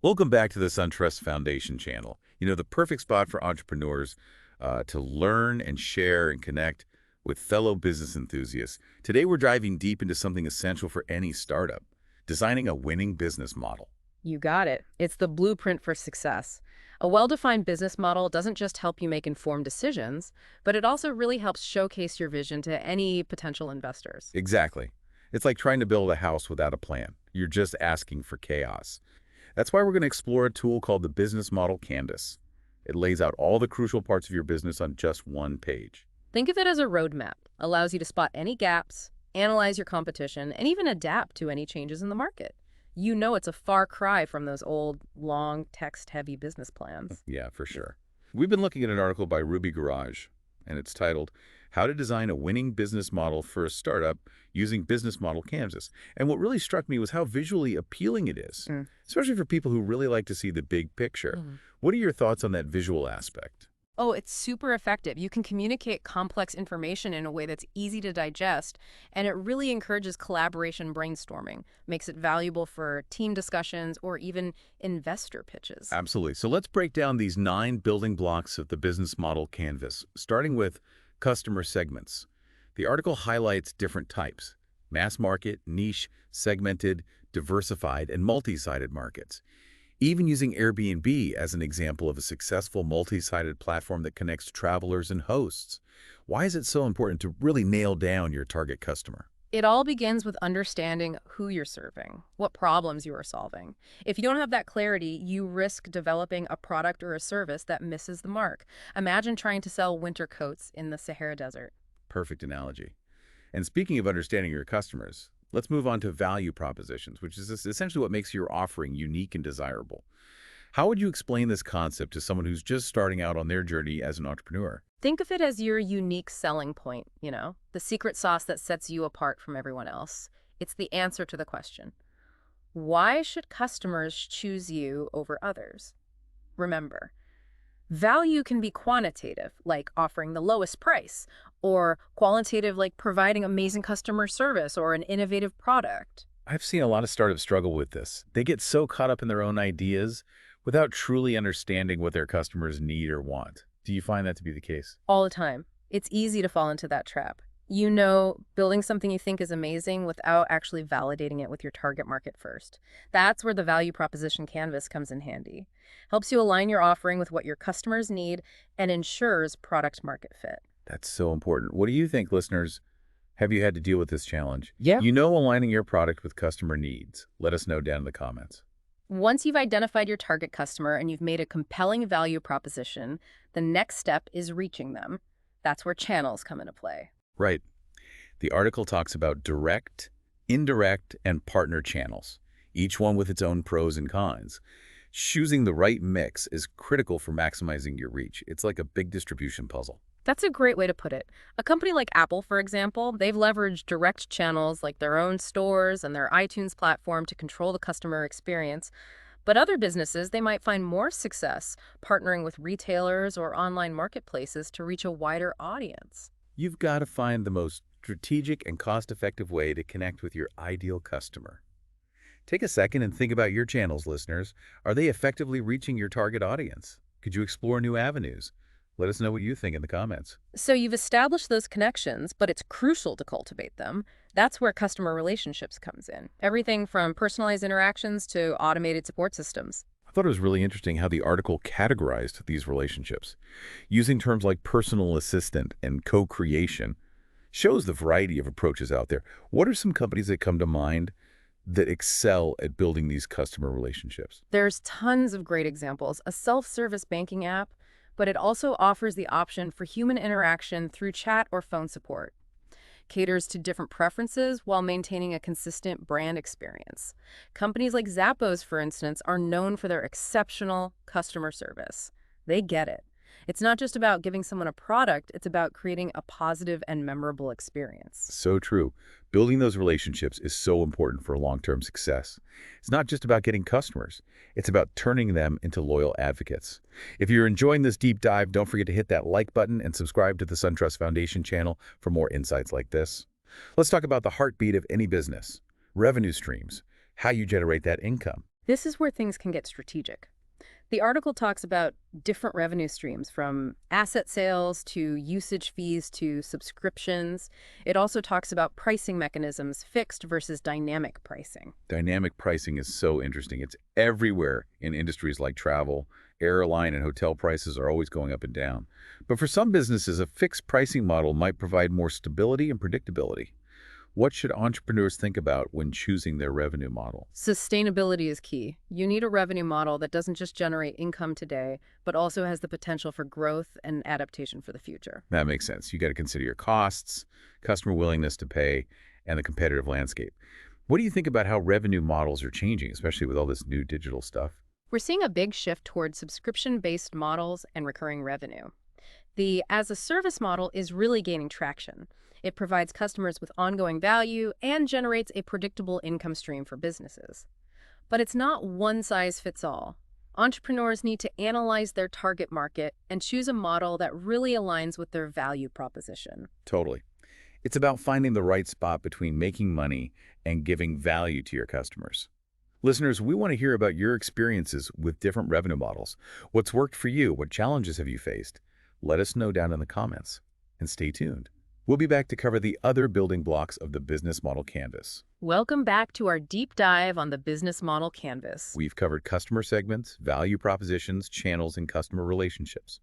Welcome back to the SunTrust Foundation channel. The perfect spot for entrepreneurs to learn and share and connect with fellow business enthusiasts. Today, we're diving deep into something essential for any startup, designing a winning business model. You got it. It's the blueprint for success. A well-defined business model doesn't just help you make informed decisions, but it also really helps showcase your vision to any potential investors. Exactly. It's like trying to build a house without a plan. You're just asking for chaos. That's why we're going to explore a tool called the Business Model Canvas. It lays out all the crucial parts of your business on just one page. Think of it as a roadmap, allows you to spot any gaps, analyze your competition, and even adapt to any changes in the market. You know it's a far cry from those old, long, text-heavy business plans. Yeah, for sure. We've been looking at an article by Ruby Garage, and it's titled, How to Design a Winning Business Model for a Startup Using Business Model Canvas. And what really struck me was how visually appealing it is, especially for people who really like to see the big picture. What are your thoughts on that visual aspect? Oh, it's super effective. You can communicate complex information in a way that's easy to digest, and it really encourages collaboration brainstorming, makes it valuable for team discussions or even investor pitches. Absolutely. So let's break down these 9 building blocks of the business model canvas, starting with customer segments. The article highlights different types: mass market, niche, segmented, diversified, and multi-sided markets. Even using Airbnb as an example of a successful multi-sided platform that connects travelers and hosts. Why is it so important to really nail down your target customer? It all begins with understanding who you're serving, what problems you are solving. If you don't have that clarity, you risk developing a product or a service that misses the mark. Imagine trying to sell winter coats in the Sahara Desert. Perfect analogy. And speaking of understanding your customers, let's move on to value propositions, which is essentially what makes your offering unique and desirable. How would you explain this concept to someone who's just starting out on their journey as an entrepreneur? Think of it as your unique selling point, the secret sauce that sets you apart from everyone else. It's the answer to the question, why should customers choose you over others? Remember, value can be quantitative, like offering the lowest price, or qualitative, like providing amazing customer service or an innovative product. I've seen a lot of startups struggle with this. They get so caught up in their own ideas without truly understanding what their customers need or want. Do you find that to be the case? All the time. It's easy to fall into that trap. Building something you think is amazing without actually validating it with your target market first. That's where the value proposition canvas comes in handy. Helps you align your offering with what your customers need and ensures product market fit. That's so important. What do you think, listeners? Have you had to deal with this challenge? Yeah. Aligning your product with customer needs. Let us know down in the comments. Once you've identified your target customer and you've made a compelling value proposition, the next step is reaching them. That's where channels come into play. Right. The article talks about direct, indirect, and partner channels, each one with its own pros and cons. Choosing the right mix is critical for maximizing your reach. It's like a big distribution puzzle. That's a great way to put it. A company like Apple, for example, they've leveraged direct channels like their own stores and their iTunes platform to control the customer experience. But other businesses, they might find more success partnering with retailers or online marketplaces to reach a wider audience. You've got to find the most strategic and cost-effective way to connect with your ideal customer. Take a second and think about your channels, listeners. Are they effectively reaching your target audience? Could you explore new avenues? Let us know what you think in the comments. So you've established those connections, but it's crucial to cultivate them. That's where customer relationships comes in. Everything from personalized interactions to automated support systems. I thought it was really interesting how the article categorized these relationships. Using terms like personal assistant and co-creation shows the variety of approaches out there. What are some companies that come to mind that excel at building these customer relationships? There's tons of great examples. A self-service banking app, but it also offers the option for human interaction through chat or phone support. Caters to different preferences while maintaining a consistent brand experience. Companies like Zappos, for instance, are known for their exceptional customer service. They get it. It's not just about giving someone a product, it's about creating a positive and memorable experience. So true. Building those relationships is so important for long-term success. It's not just about getting customers. It's about turning them into loyal advocates. If you're enjoying this deep dive, don't forget to hit that like button and subscribe to the SunTrust Foundation channel for more insights like this. Let's talk about the heartbeat of any business, revenue streams, how you generate that income. This is where things can get strategic. The article talks about different revenue streams from asset sales to usage fees to subscriptions. It also talks about pricing mechanisms, fixed versus dynamic pricing. Dynamic pricing is so interesting. It's everywhere in industries like travel. Airline and hotel prices are always going up and down. But for some businesses, a fixed pricing model might provide more stability and predictability. What should entrepreneurs think about when choosing their revenue model? Sustainability is key. You need a revenue model that doesn't just generate income today, but also has the potential for growth and adaptation for the future. That makes sense. You got to consider your costs, customer willingness to pay, and the competitive landscape. What do you think about how revenue models are changing, especially with all this new digital stuff? We're seeing a big shift towards subscription-based models and recurring revenue. The as-a-service model is really gaining traction. It provides customers with ongoing value and generates a predictable income stream for businesses. But it's not one size fits all. Entrepreneurs need to analyze their target market and choose a model that really aligns with their value proposition. Totally. It's about finding the right spot between making money and giving value to your customers. Listeners, we want to hear about your experiences with different revenue models. What's worked for you? What challenges have you faced? Let us know down in the comments. And stay tuned. We'll be back to cover the other building blocks of the business model canvas. Welcome back to our deep dive on the business model canvas. We've covered customer segments, value propositions, channels, and customer relationships.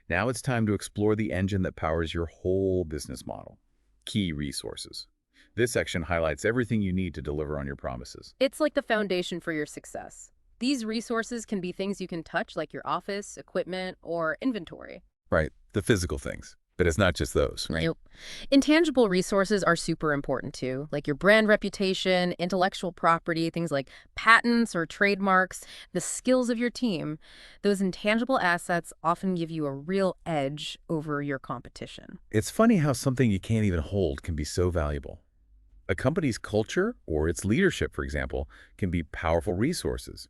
Now it's time to explore the engine that powers your whole business model. Key resources. This section highlights everything you need to deliver on your promises. It's like the foundation for your success. These resources can be things you can touch, like your office, equipment, or inventory. Right, the physical things. But it's not just those, right? Nope. Intangible resources are super important too, like your brand reputation, intellectual property, things like patents or trademarks, the skills of your team. Those intangible assets often give you a real edge over your competition. It's funny how something you can't even hold can be so valuable. A company's culture or its leadership, for example, can be powerful resources.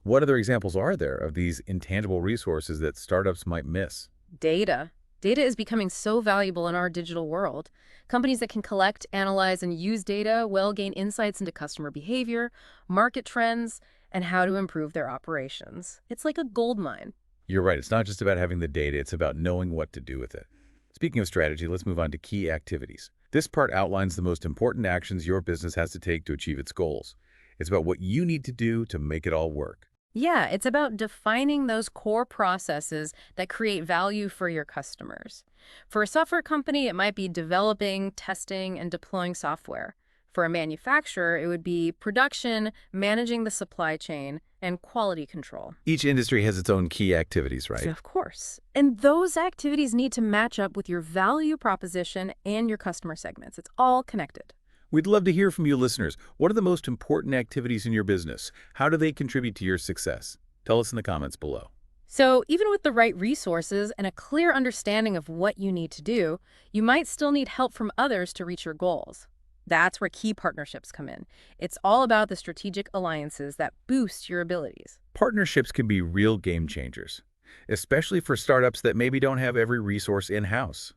What other examples are there of these intangible resources that startups might miss? Data. Data is becoming so valuable in our digital world. Companies that can collect, analyze, and use data will gain insights into customer behavior, market trends, and how to improve their operations. It's like a gold mine. You're right. It's not just about having the data. It's about knowing what to do with it. Speaking of strategy, let's move on to key activities. This part outlines the most important actions your business has to take to achieve its goals. It's about what you need to do to make it all work. Yeah, it's about defining those core processes that create value for your customers. For a software company, it might be developing, testing, and deploying software. For a manufacturer, it would be production, managing the supply chain, and quality control. Each industry has its own key activities, right? Of course. And those activities need to match up with your value proposition and your customer segments. It's all connected. We'd love to hear from you listeners. What are the most important activities in your business? How do they contribute to your success? Tell us in the comments below. So even with the right resources and a clear understanding of what you need to do, you might still need help from others to reach your goals. That's where key partnerships come in. It's all about the strategic alliances that boost your abilities. Partnerships can be real game changers, especially for startups that maybe don't have every resource in-house.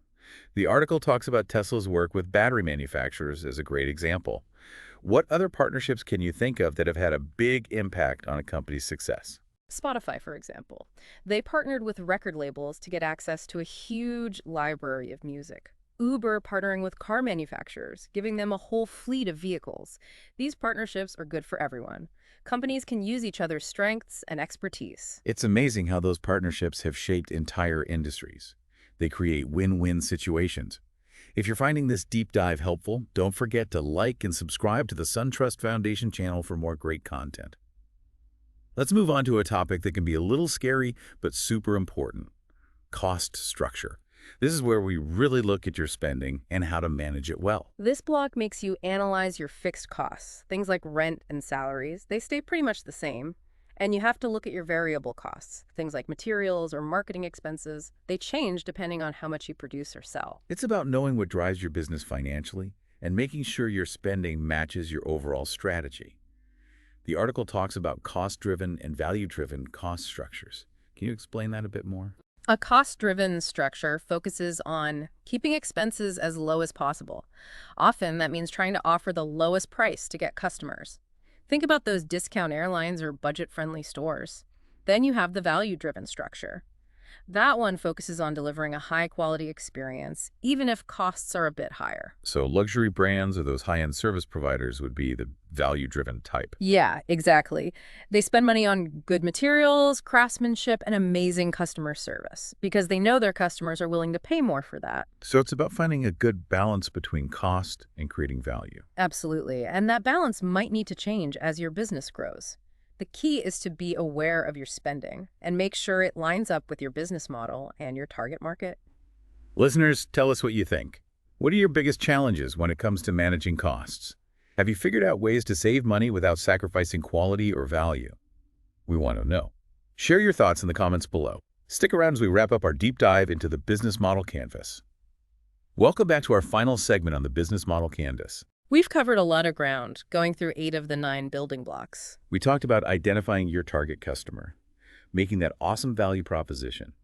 The article talks about Tesla's work with battery manufacturers as a great example. What other partnerships can you think of that have had a big impact on a company's success? Spotify, for example. They partnered with record labels to get access to a huge library of music. Uber partnering with car manufacturers, giving them a whole fleet of vehicles. These partnerships are good for everyone. Companies can use each other's strengths and expertise. It's amazing how those partnerships have shaped entire industries. They create win-win situations. If you're finding this deep dive helpful, don't forget to like and subscribe to the SunTrust Foundation channel for more great content. Let's move on to a topic that can be a little scary, but super important: cost structure. This is where we really look at your spending and how to manage it well. This block makes you analyze your fixed costs. Things like rent and salaries, they stay pretty much the same. And you have to look at your variable costs. Things like materials or marketing expenses, they change depending on how much you produce or sell. It's about knowing what drives your business financially and making sure your spending matches your overall strategy. The article talks about cost-driven and value-driven cost structures. Can you explain that a bit more? A cost-driven structure focuses on keeping expenses as low as possible. Often that means trying to offer the lowest price to get customers. Think about those discount airlines or budget-friendly stores. Then you have the value-driven structure. That one focuses on delivering a high-quality experience, even if costs are a bit higher. So luxury brands or those high-end service providers would be the value-driven type. Yeah, exactly. They spend money on good materials, craftsmanship, and amazing customer service because they know their customers are willing to pay more for that. So it's about finding a good balance between cost and creating value. Absolutely. And that balance might need to change as your business grows. The key is to be aware of your spending and make sure it lines up with your business model and your target market. Listeners, tell us what you think. What are your biggest challenges when it comes to managing costs? Have you figured out ways to save money without sacrificing quality or value? We want to know. Share your thoughts in the comments below. Stick around as we wrap up our deep dive into the business model canvas. Welcome back to our final segment on the business model canvas. We've covered a lot of ground, going through 8 of the 9 building blocks. We talked about identifying your target customer, making that awesome value proposition,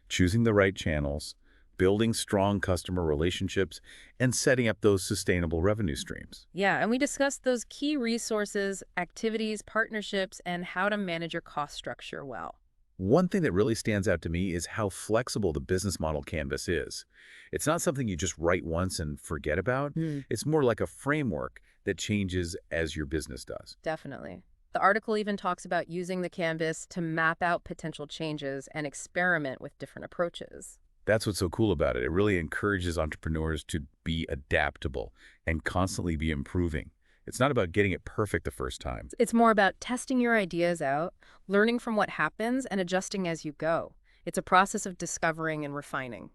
choosing the right channels, building strong customer relationships, and setting up those sustainable revenue streams. Yeah, and we discussed those key resources, activities, partnerships, and how to manage your cost structure well. One thing that really stands out to me is how flexible the business model canvas is. It's not something you just write once and forget about. It's more like a framework that changes as your business does. Definitely. The article even talks about using the canvas to map out potential changes and experiment with different approaches. That's what's so cool about it. It really encourages entrepreneurs to be adaptable and constantly be improving. It's not about getting it perfect the first time. It's more about testing your ideas out, learning from what happens, and adjusting as you go. It's a process of discovering and refining.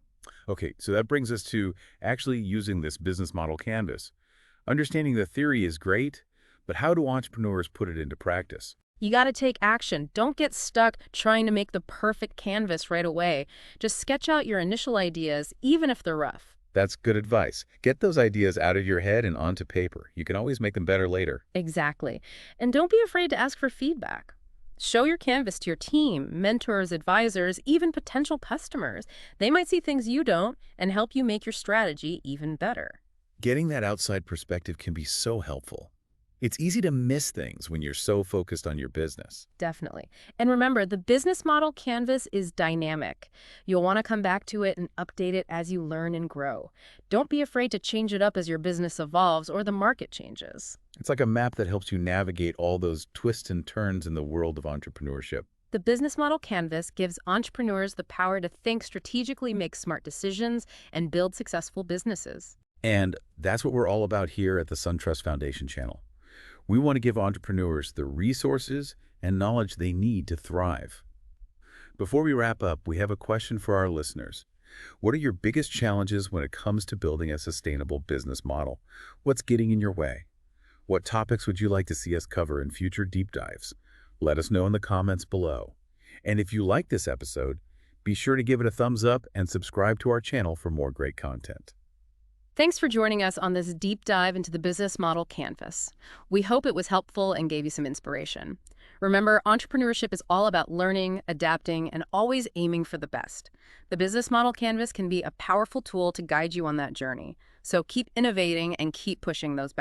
Okay, so that brings us to actually using this business model canvas. Understanding the theory is great, but how do entrepreneurs put it into practice? You got to take action. Don't get stuck trying to make the perfect canvas right away. Just sketch out your initial ideas, even if they're rough. That's good advice. Get those ideas out of your head and onto paper. You can always make them better later. Exactly. And don't be afraid to ask for feedback. Show your canvas to your team, mentors, advisors, even potential customers. They might see things you don't and help you make your strategy even better. Getting that outside perspective can be so helpful. It's easy to miss things when you're so focused on your business. Definitely. And remember, the business model canvas is dynamic. You'll want to come back to it and update it as you learn and grow. Don't be afraid to change it up as your business evolves or the market changes. It's like a map that helps you navigate all those twists and turns in the world of entrepreneurship. The business model canvas gives entrepreneurs the power to think strategically, make smart decisions, and build successful businesses. And that's what we're all about here at the SunTrust Foundation channel. We want to give entrepreneurs the resources and knowledge they need to thrive. Before we wrap up, we have a question for our listeners. What are your biggest challenges when it comes to building a sustainable business model? What's getting in your way? What topics would you like to see us cover in future deep dives? Let us know in the comments below. And if you like this episode, be sure to give it a thumbs up and subscribe to our channel for more great content. Thanks for joining us on this deep dive into the business model canvas. We hope it was helpful and gave you some inspiration. Remember, entrepreneurship is all about learning, adapting, and always aiming for the best. The business model canvas can be a powerful tool to guide you on that journey. So keep innovating and keep pushing those boundaries.